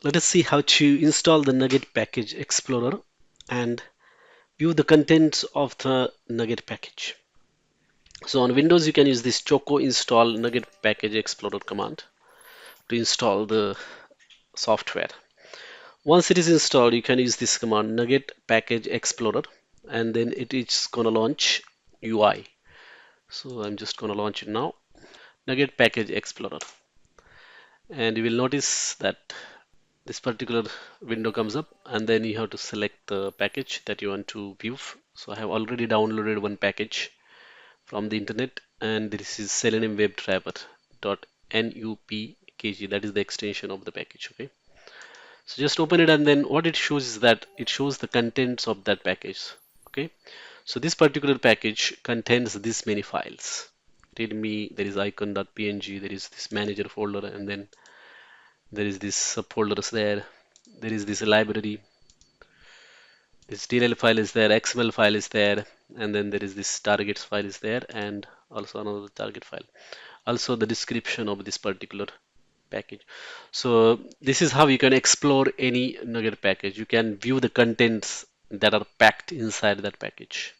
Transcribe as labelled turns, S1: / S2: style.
S1: Let us see how to install the Nuget Package Explorer and view the contents of the Nuget package. So on Windows, you can use this choco install Nuget Package Explorer command to install the software. Once it is installed, you can use this command nuget package explorer, and then it is gonna launch UI. So I'm just gonna launch it now. Nuget package explorer, and you will notice that this particular window comes up, and then you have to select the package that you want to view. So I have already downloaded one package from the internet, and this is Selenium WebDriver.nupkg. That is the extension of the package. Okay. So just open it, and then what it shows is that it shows the contents of that package. Okay. So this particular package contains this many files. Readme, there is icon.png, there is this manager folder, and then there is this subfolders there. There is this library. This DLL file is there, XML file is there, and then there is this targets file is there, and also another target file. Also the description of this particular package. So this is how you can explore any Nugget package. You can view the contents that are packed inside that package.